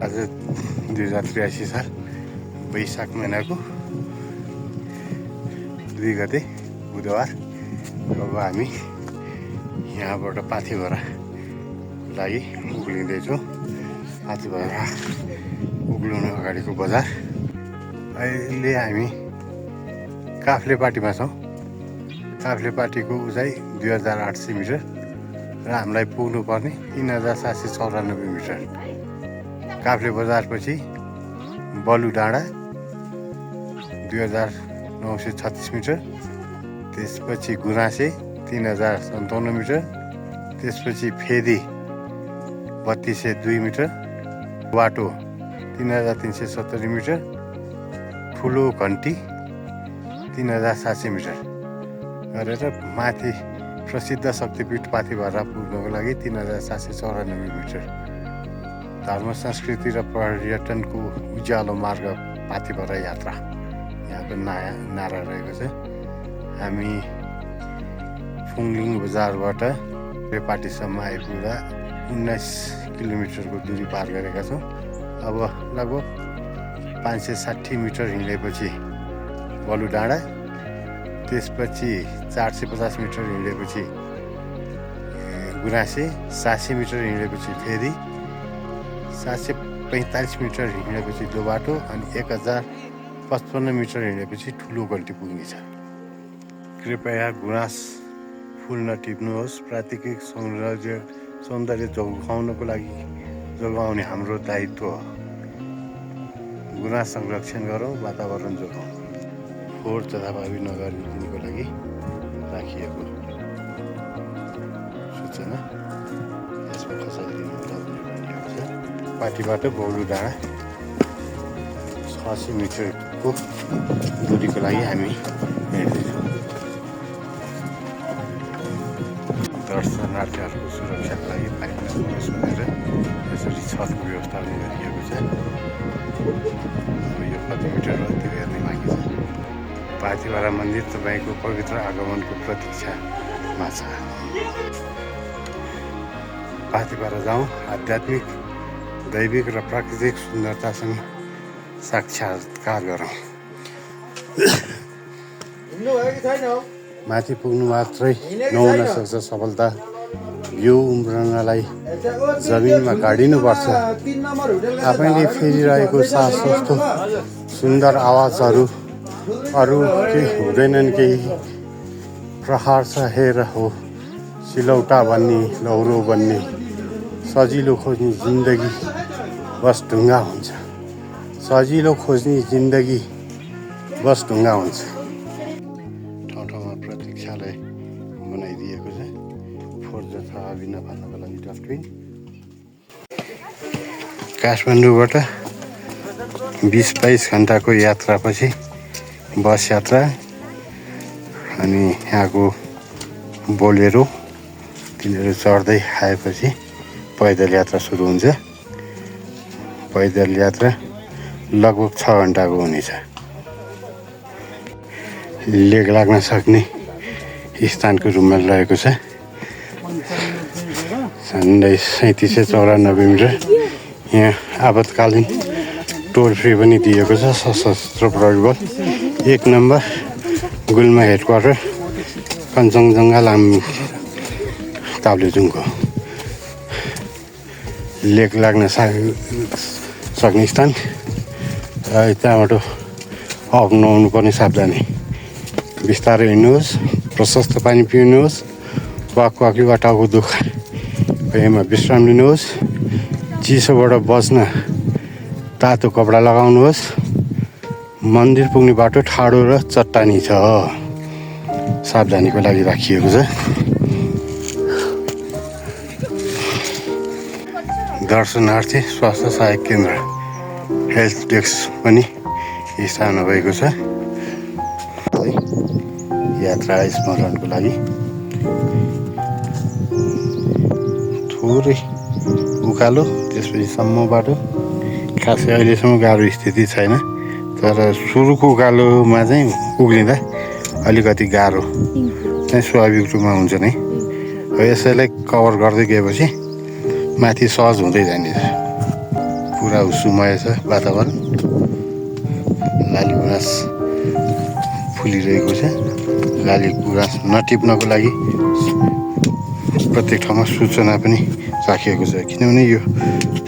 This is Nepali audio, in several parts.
आज 2083 साल वैशाख महिनाको 2 गते बुधबार। अब हामी यहाँबाट पाथिभरा लागि उक्लिँदैछौँ। पाथिभरा उक्लिनु अगाडिको बजार। अहिले हामी काफ्लेपाटीमा छौँ। काफ्लेपाटीको उचाइ 2800 मिटर र हामीलाई पुग्नुपर्ने 3794 मिटर। काफ्ले बजारपछि बलु डाँडा 2936 मिटर, त्यसपछि गुराँसे 3057 मिटर, त्यसपछि फेदी 3202 मिटर, बाटो 3370 मिटर, ठुलो घन्टी 3700 मिटर गरेर माथि प्रसिद्ध शक्तिपीठ पाथिभरा पुग्नको लागि 3794 मिटर। धर्म संस्कृति र पर्यटनको उज्यालो मार्ग पाथिभरा यात्रा यहाँको नारा रहेको छ। हामी फुङलिङ बजारबाट रेपाटीसम्म आइपुग्दा 19 किलोमिटरको दूरी पार गरेका छौँ। अब लगभग 560 मिटर हिँडेपछि बलु डाँडा, त्यसपछि 450 मिटर हिँडेपछि गुराँसे, 700 मिटर हिँडेपछि फेदी, 745 मिटर हिँडेपछि दोबाटो अनि 1055 मिटर हिँडेपछि ठुलो गल्टी पुग्नेछ। कृपया गुराँस फुल नटिप्नुहोस्। प्राकृतिक सौन्दर्य जोगाउनको लागि जोगाउने हाम्रो दायित्व हो। गुराँस संरक्षण गरौँ, वातावरण जोगाउँ। फोहोर जथाभावी नगरिदिनुको लागि राखिएको सूचना यसमा खसालिदिनु होला भनेर भनिएको छ। पाटीबाट बौलु डाँडा 600 मिटरको दूरीको लागि हामी हिँड्दैछौँ। दर्शनार्थीहरूको सुरक्षाको लागि पाइप नपुगोस् भनेर यसरी छतको व्यवस्था पनि गरिएको छ। यो कति मिटर हो त्यो हेर्ने बाँकी छ। पाथिभरा मन्दिर तपाईँको पवित्र आगमनको प्रतीक्षामा छ। पाथिभरा जाउँ, आध्यात्मिक, दैविक र प्राकृतिक सुन्दरतासँग साक्षात्कार गरौँ। माथि पुग्नु मात्रै नहुन सक्छ सफलता। यो उम्रनलाई जमिनमा गाडिनुपर्छ। आफैले फेरिरहेको सास जस्तो सुन्दर आवाजहरू अरू केही हुँदैनन्। केही प्रहार छ हेर हो, सिलौटा बन्ने, लौरो बन्ने, सजिलो खोज्ने जिन्दगी बस ढुङ्गा हुन्छ। सजिलो खोज्ने जिन्दगी बस ढुङ्गा हुन्छ। ठाउँ ठाउँमा प्रतीक्षालय बनाइदिएको छ। फोहोर जथाभावी नफाल्नको लागि डस्टबिन। काठमाडौँबाट 20-22 घन्टाको यात्रापछि बस यात्रा अनि यहाँको बोलेरो तिनीहरू चढ्दै आएपछि पैदल यात्रा सुरु हुन्छ। पैदल यात्रा लगभग 6 घन्टाको हुनेछ। लेग लाग्न सक्ने स्थानको रूपमा रहेको छ। झन्डै 3794 मिटर। यहाँ आपतकालीन टोल फ्री पनि दिएको छ। सशस्त्र प्रहरी बल 1 नम्बर गुल्मा हेडक्वार्टर कञ्चनजङ्घा ताप्लेजुङको। लेक लाग्न सक्ने स्थान। त्यहाँबाट अप्नाउनु पर्ने सावधानी। बिस्तारै हिँड्नुहोस्, प्रशस्त पानी पिउनुहोस्, वाकवाकी वा टाउको दुखाइमा विश्राम लिनुहोस्। चिसोबाट बच्न तातो कपडा लगाउनुहोस्। मन्दिर पुग्ने बाटो ठाडो र चट्टानी छ, सावधानीको लागि राखिएको छ। दर्शनार्थी स्वास्थ्य सहायक केन्द्र हेल्थ डेस्क पनि स्थापना भएको छ। यात्रा स्मरणको लागि थोरै उकालो, त्यसपछि सम्म बाटो। खासै अहिलेसम्म गाह्रो स्थिति छैन, तर सुरुको उकालोमा चाहिँ उक्लिँदा अलिकति गाह्रो चाहिँ स्वाभाविक रूपमा हुन्छ नै। यसैलाई कभर गर्दै गएपछि माथि सहज हुँदै जाने। पुरा पुरा हुसुमय छ वातावरण। लाली गुराँस फुलिरहेको छ। लाली गुराँस नटिप्नको लागि प्रत्येक ठाउँमा सूचना पनि राखिएको छ, किनभने यो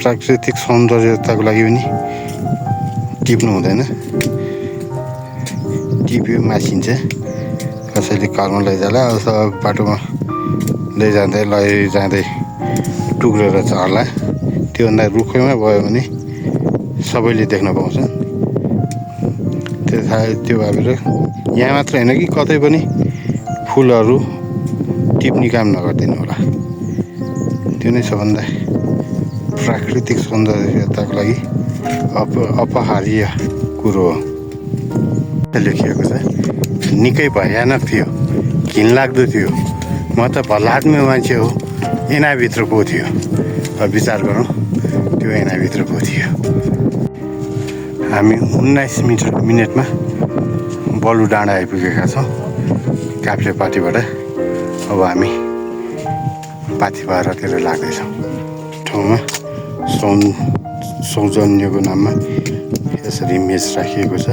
प्राकृतिक सौन्दर्यताको लागि पनि टिप्नु हुँदैन। टिप्यो मासिन्छ। कसैले घरमा लैजाला अथवा बाटोमा लैजाँदै टुक्रेर झर्ला। त्योभन्दा रुखैमा भयो भने सबैले देख्न पाउँछ। त्यो भएर यहाँ मात्र होइन कि कतै पनि फुलहरू टिप्ने काम नगरिदिनु होला। त्यो नै सबभन्दा प्राकृतिक सौन्दर्यताको लागि अपहार्य कुरो हो। लेखिएको छ, निकै भयानक थियो, घिनलाग्दो थियो। म त भलाद्मे मान्छे हो, एनाभित्र पो थियो। अब विचार गरौँ, त्यो एनाभित्र पो थियो। हामी 19 मिनेटमा बलु डाँडा आइपुगेका छौँ काप्लेपाटीबाट। अब हामी पाथिभरातिर लाग्दैछौँ। ठाउँमा सौजन्यको नाममा यसरी मेच राखिएको छ।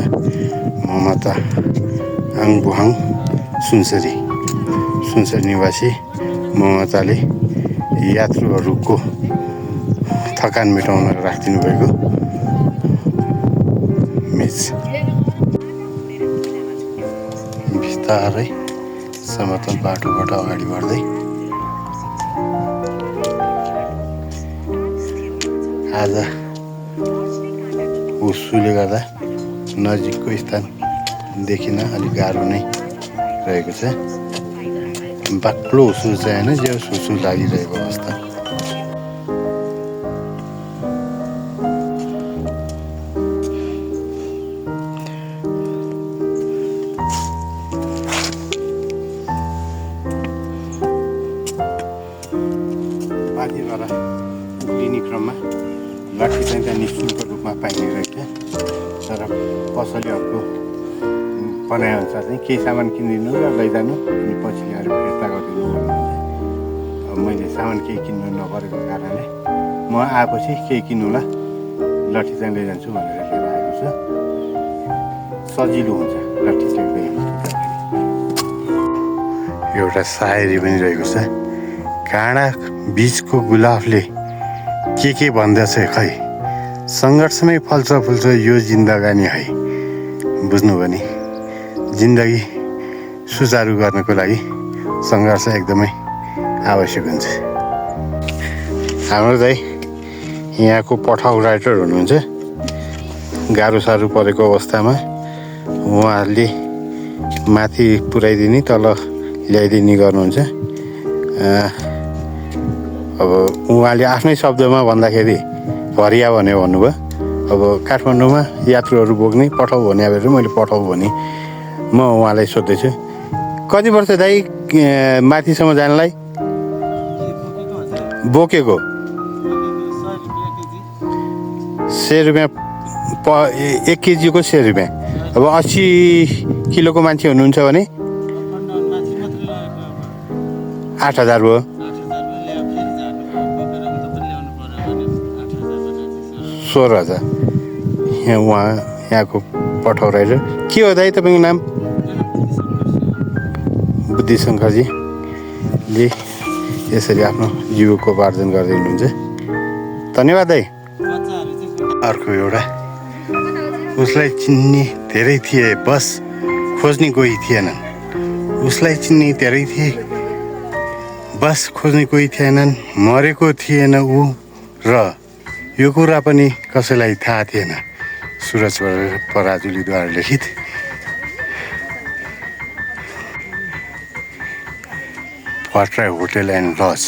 ममता आङबुहाङ सुनसरी निवासी ममताले यात्रुहरूको थकान मेटाउन राखिदिनु भएको मेच। बिस्तारै समतल बाटोबाट अगाडि बढ्दै आज हुस्सुले गर्दा नजिकको स्थान देखिन अलिक गाह्रो नै रहेको छ। बाक्लो हुस्सु चाहिँ होइन, जे हुस्सु लागिरहेको अवस्था। पाथिभरा उक्लिने क्रममा लाठी चाहिँ त्यहाँ निःशुल्क रूपमा पाइने रहेछ। तर पसलेहरूको भनाइअनुसार चाहिँ केही सामान किनिदिनु र लैजानु, अनि पछि ल्याएर फिर्ता गरिदिनु भन्नुहुन्छ। अब मैले सामान केही किन्नु नपरेको कारणले म आएपछि केही किन्नुला, लट्ठी चाहिँ लैजान्छु भनेर लिएर आएको छु। सजिलो हुन्छ लट्ठी टेक्दै। एउटा सायरी पनि रहेको छ, काँडा बिचको गुलाफले के भन्दछ खै, सङ्घर्षमै फल्छ फुल्छ यो जिन्दगानी है। बुझ्नुभयो नि, जिन्दगी सुचारू गर्नको लागि सङ्घर्ष एकदमै आवश्यक हुन्छ। हाम्रो चाहिँ यहाँको पठाउ राइटर हुनुहुन्छ। गाह्रो साह्रो परेको अवस्थामा उहाँहरूले माथि पुर्याइदिने, तल ल्याइदिने गर्नुहुन्छ। अब उहाँले आफ्नै शब्दमा भन्दाखेरि भरिया भने भन्नुभयो। अब काठमाडौँमा यात्रुहरू बोक्ने पठाउ भने भएर मैले पठाउ भने म उहाँलाई सोध्दैछु, कति वर्ष दाइ माथिसम्म जानलाई? बोकेको 100 रुपियाँ 1 केजीको 100 रुपियाँ। अब 80 किलोको मान्छे हुनुहुन्छ भने 8,000 भयो। 16,000। यहाँको पठाउ राइटर के हो दाइ तपाईँको नाम? बुद्धि शङ्करजीले यसरी आफ्नो जीविकोपार्जन गर्दै हुनुहुन्छ। धन्यवाद दाइ। अर्को एउटा, उसलाई चिन्ने धेरै थिए बस खोज्ने कोही थिएनन्। उसलाई चिन्ने धेरै थिए बस खोज्ने कोही थिएनन्। मरेको थिएन ऊ र यो कुरा पनि कसैलाई थाहा थिएन। सुरज पराजुलीद्वारा लिखित। भट्टराई होटेल एन्ड लज,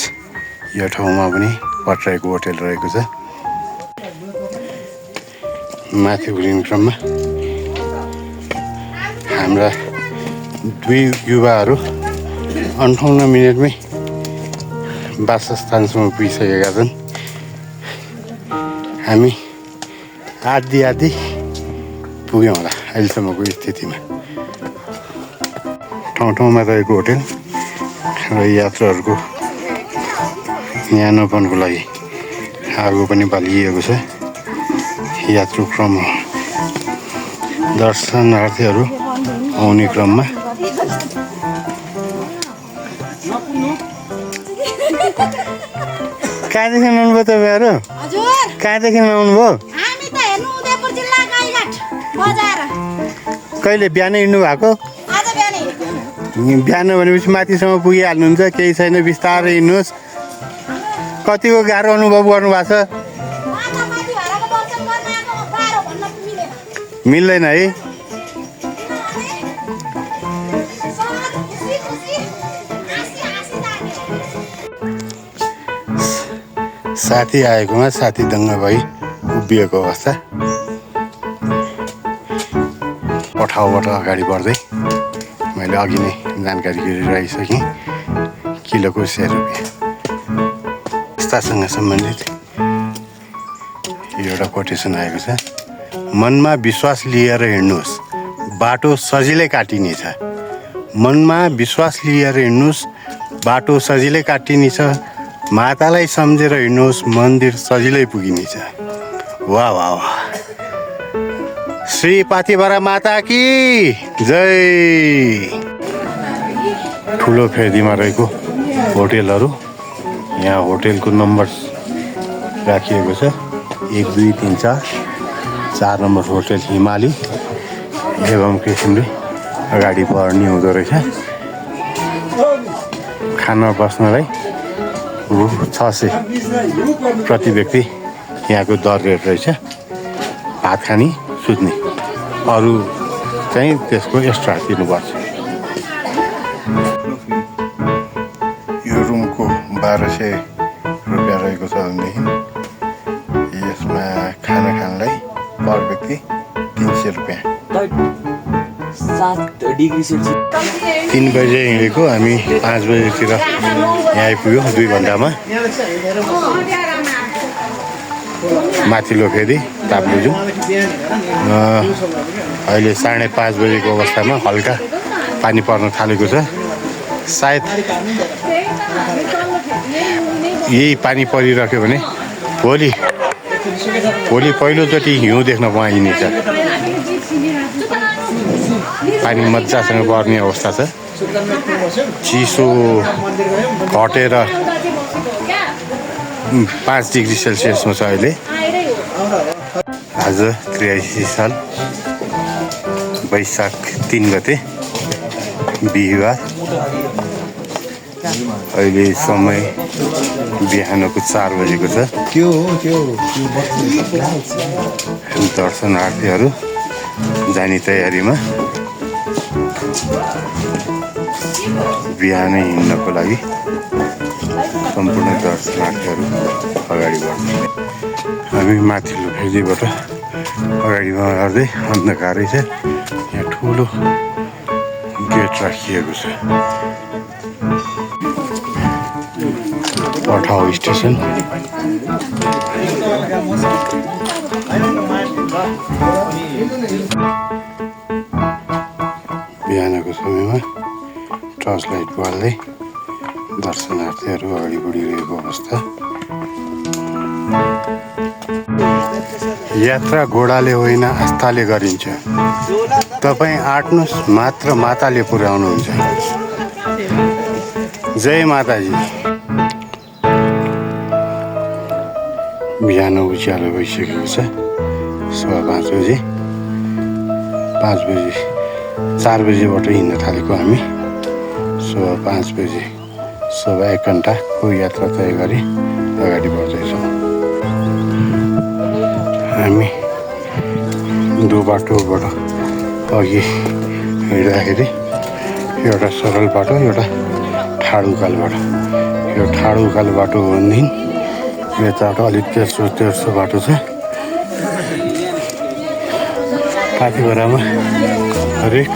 यो ठाउँमा पनि भट्टराईको होटेल रहेको छ। माथि उड्ने क्रममा हाम्रा 2 युवाहरू 58 मिनेटमै वासस्थानसम्म पुगिसकेका छन्। हामी आधी पुग्यौँ होला अहिलेसम्मको स्थितिमा। ठाउँमा रहेको होटेल र यात्रुहरूको न्यानोपनको लागि आगो पनि बालिएको छ। यात्रुक्रम दर्शनार्थीहरू आउने क्रममा कहाँदेखि आउनुभयो तपाईँहरू? कहाँदेखि आउनुभयो? कहिले बिहानै हिँड्नु भएको? बिहान भनेपछि माथिसम्म पुगिहाल्नुहुन्छ, केही छैन, बिस्तारै हिँड्नुहोस्। कतिको गाह्रो अनुभव गर्नुभएको छ? मिल्दैन है? साथी आएकोमा साथी दङ्ग भई उभिएको अवस्था। पठाउबाट अगाडि बढ्दै मैले अघि नै जानकारी गरिराखिसकेँ। किलोको 100 रुपियाँ। यस्तासँग सम्बन्धित एउटा कोटेसन आएको छ। मनमा विश्वास लिएर हिँड्नुहोस्, बाटो सजिलै काटिनेछ। मनमा विश्वास लिएर हिँड्नुहोस्, बाटो सजिलै काटिनेछ। मातालाई सम्झेर हिँड्नुहोस्, मन्दिर सजिलै पुगिनेछ। वाह वाह वाह। श्री पाथिभरा माता की जय। ठुलो फेदीमा रहेको होटेलहरू, यहाँ होटेलको नम्बर राखिएको छ 1 2 3 4। 4 नम्बर होटेल हिमाली एवं किसिमले अगाडि बढ्ने हुँदो रहेछ। खाना बस्नलाई रु 600 प्रति व्यक्ति यहाँको दर रेट रहेछ। भात खानी सुत्ने, अरू चाहिँ त्यसको एक्स्ट्रा तिर्नुपर्छ। यो रुमको 1200 रुपियाँ रहेको छ भनेदेखि यसमा खाना खानलाई पर व्यक्ति 300 रुपियाँ। 7 डिग्री सेल्सियस। 3 बजे हिँडेको हामी 5 बजेतिर यहाँ आइपुग्यो। 2 घन्टामा माथिल्लो फेदी ताप्लेजुङ। अहिले 5:30 बजेको अवस्थामा हल्का पानी पर्न थालेको छ। सायद यही पानी परिरह्यो भने भोलि पहिलोचोटि हिउँ देख्न पाइनेछ। पानी मजासँग पर्ने अवस्था छ। चिसो घटेर 5 डिग्री सेल्सियसमा छ अहिले। आज 83 साल वैशाख 3 गते बिहिबार। अहिले समय बिहानको 4 बजेको छ। दर्शनार्थीहरू जाने तयारीमा। बिहानै हिँड्नको लागि सम्पूर्ण दर्शनार्थीहरू अगाडि बढ्ने। हामी माथिल्लो फेदीबाट अगाडि बढ्दै अन्धकारै छ। यहाँ ठुलो गेट राखिएको छ। पठाउ स्टेसन। बिहानको समयमा टर्च लाइट बाल्दै दर्शनार्थीहरू अगाडि बढिरहेको अवस्था। यात्रा घोडाले होइन आस्थाले गरिन्छ। तपाईँ आँट्नुहोस्, मात्र माताले पुर्याउनुहुन्छ। जय माताजी। बिहान उज्यालो भइसकेको छ। 5:15 बजे। 5 बजे 4 बजेबाट हिँड्न थालेको हामी। 5:15 बजे 1 घन्टाको यात्रा तय गरी अगाडि बढ्दैछौँ। हामी दो बाटोबाट अघि हिँड्दाखेरि एउटा सरल बाटो, एउटा ठाडो उकालो बाटो। यो ठाडो उकालो बाटो हो भनेदेखि यताबाट अलिक तेर्सो बाटो छ। पाथिभरामा हरेक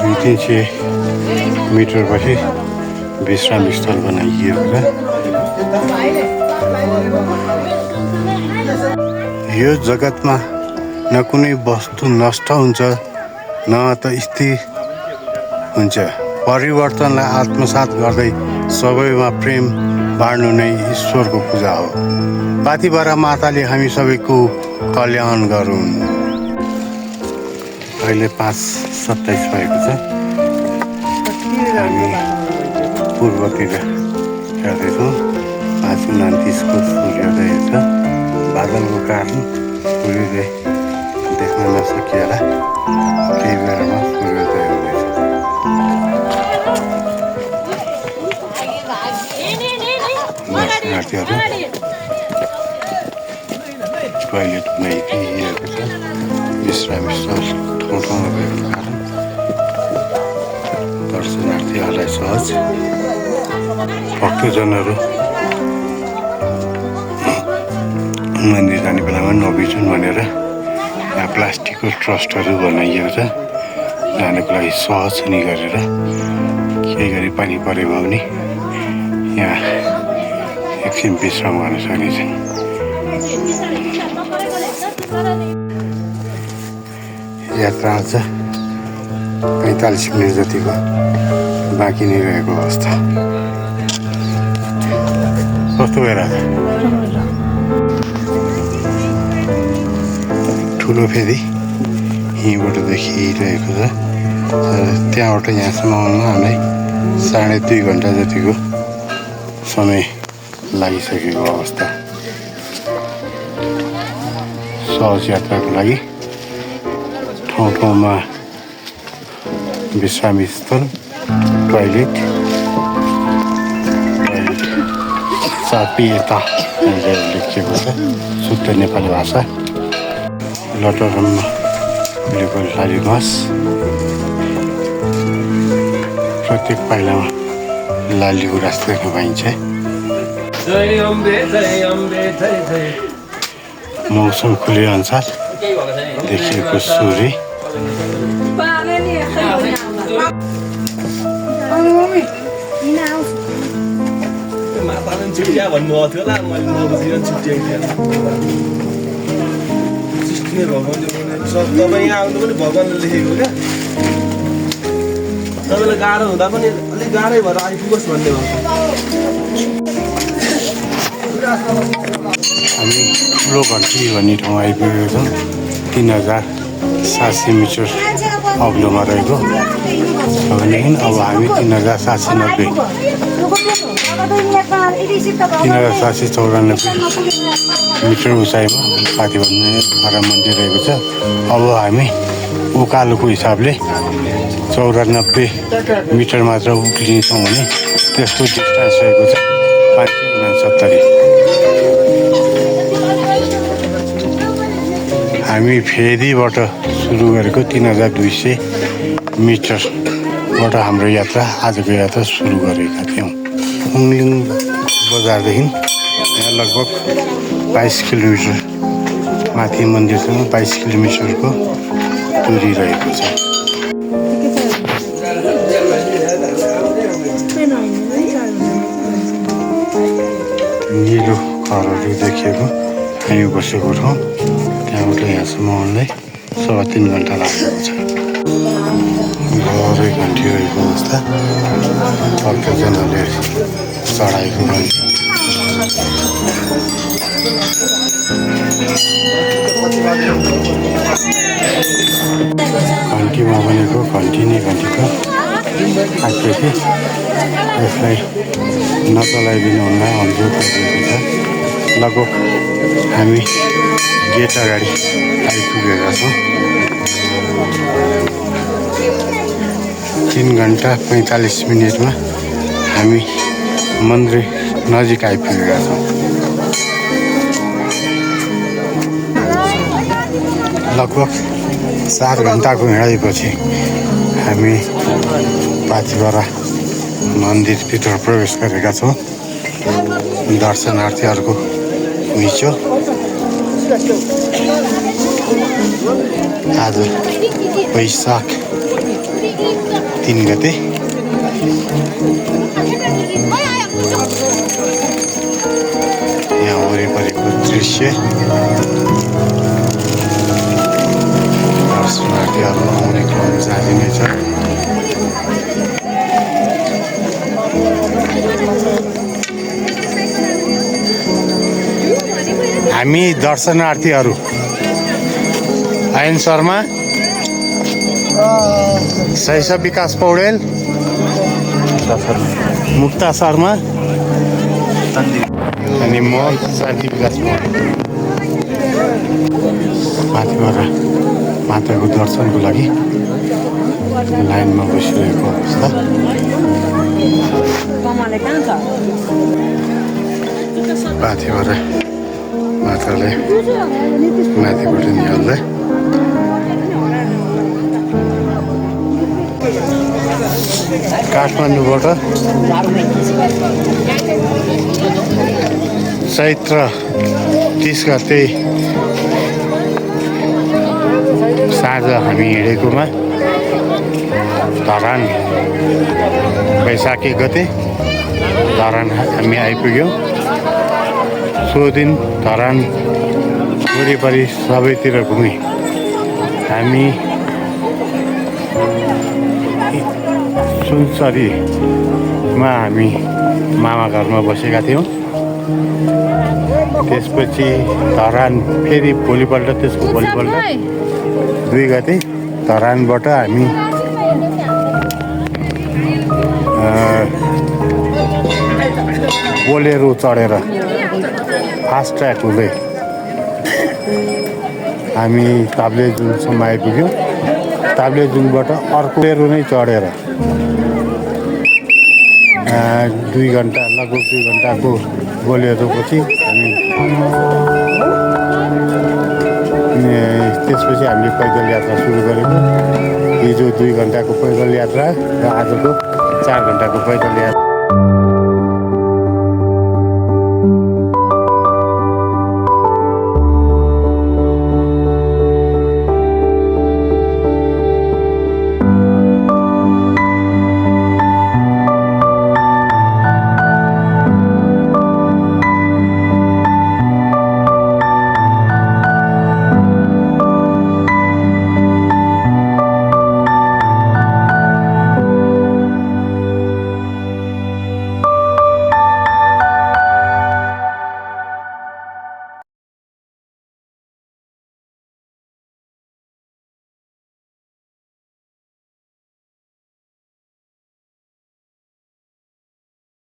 200-300 मिटरपछि विश्राम स्थल बनाइएको छ। यो जगतमा न कुनै वस्तु नष्ट हुन्छ, न त स्थिर हुन्छ। परिवर्तनलाई आत्मसात गर्दै सबैमा प्रेम बाँड्नु नै ईश्वरको पूजा हो। पाथिभरा माताले हामी सबैको कल्याण गरून्। अहिले 5:27 भएको छ। हामी पूर्वतिर हेर्दैछौँ। 5:29 को सूर्योदय छ। बादलको कारण सूर्योदय देख्न नसकिएला केही बेरमा सूर्योदय हुनेछ। दर्शनार्थीहरू टोयलेट नै दिइएको छ। विश्रामी स्थल ठाउँ ठाउँमा भएको कारण दर्शनार्थीहरूलाई सहज भक्तजनहरू मन्दिर जाने बेलामा नबिजुन् भनेर यहाँ प्लास्टिकको ट्रस्टहरू बनाइएको छ। जानको लागि सहज हुने गरेर केही गरी पानी परेमा पनि यहाँ एकछिन विश्राम गर्न सकिन्छ। यात्रा अझ 45 मिनट जतिको बाँकी नै रहेको अवस्था। कस्तो भइरहेको छ? ठुलो फेरि यहीँबाट देखिरहेको छ। त्यहाँबाट यहाँसम्म आउन हामीलाई 2.5 घन्टा जतिको समय लागिसकेको अवस्था। सहज यात्राको लागि ठाउँ ठाउँमा विश्रामी स्थल, टोयलेट चापिएता भनेर लेखिएको छ शुद्ध नेपाली भाषा। लटरम्म फुलेको लाली घाँस, प्रत्येक पाइलामा लाली गुराँस देख्न पाइन्छ। मौसम खुले अनुसार देखिएको सूर्य छुट्या भन्नुभएको थियो होला। मैले नबुझेर छुट्याएको थिएँ। सृष्टि नै भगवान्ले बनाएको छ। तपाईँ यहाँ आउनु पनि भगवान्ले लेखेको क्या। तपाईँलाई गाह्रो हुँदा पनि अलिक गाह्रै भएर आइपुगोस् भन्ने भएको। हामी ठुलो घन्टी भन्ने ठाउँ आइपुगेको छौँ। 3700 मिटर अग्लोमा रहेको भनेदेखि अब हामी 3794 मिटर उचाइमा पाथिभरा मन्दिर रहेको छ। अब हामी उकालोको हिसाबले 94 मिटर मात्र उक्लिन्छौँ भने त्यसको डिस्टेन्स रहेको छ 569। हामी फेरिबाट सुरु गरेको 3200 मिटरबाट हाम्रो यात्रा आजको यात्रा सुरु गरेका थियौँ। उङलिङ बजारदेखि यहाँ लगभग 22 किलोमिटर माथि मन्दिरसम्म 22 किलोमिटरको दूरी रहेको छ। निलो घरहरू देखिएको हामी बसेको ठाउँ त्यहाँबाट यहाँसम्म आउनलाई 3.5 घन्टा लागेको छ। घरै घन्टी रहेको अवस्था भक्तजनहरूले चढाएको घन्टी। घन्टीमा बनेको घन्टी नै घन्टीको आकृति यसलाई नचलाइदिनु हुँदा अनुरोध गरिएको छ। लगभग हामी गेट अगाडि आइपुगेका छौँ। 3 घन्टा 45 मिनटमा हामी मन्दिर नजिक आइपुगेका छौँ। लगभग 4 घन्टाको हिँडाइपछि हामी पाथिभरा मन्दिरभित्र प्रवेश गरेका छौँ। दर्शनार्थीहरूको मिचो आज वैशाख 3 गते यहाँ वरिपरिको दृश्य दर्शनार्थीहरू आउने क्रम जारी नै छ। हामी दर्शनार्थीहरू आयन शर्मा, शैशव विकास पौडेल, मुक्ता शर्मा अनि म शान्ति विकास पौडेल माथिबाट माताको दर्शनको लागि लाइनमा बसिरहेको अवस्था। माथिबाट माताले माथिबाट निहाल्दै काठमाडौँबाट चैत्र 30 गते साँझ हामी हिँडेकोमा धरान वैशाख 1 गते धरान हामी आइपुग्यौँ। सो दिन धरान वरिपरि सबैतिर घुमे। हामी सुनसरीमा हामी मामा घरमा बसेका थियौँ। त्यसपछि धरान फेरि भोलिपल्ट, त्यसको भोलिपल्ट 2 गते धरानबाट हामी बोलेरो चढेर फास्ट ट्र्याक हुँदै हामी ताप्लेजुङसम्म आइपुग्यौँ। ताप्लेजुङबाट अर्को बोलेरो नै चढेर 2 घन्टा, लगभग 2 घन्टाको बोलेरोपछि हामी त्यसपछि हामीले पैदल यात्रा सुरु गरेको। हिजो 2 घन्टाको पैदल यात्रा र आजको 4 घन्टाको पैदल यात्रा।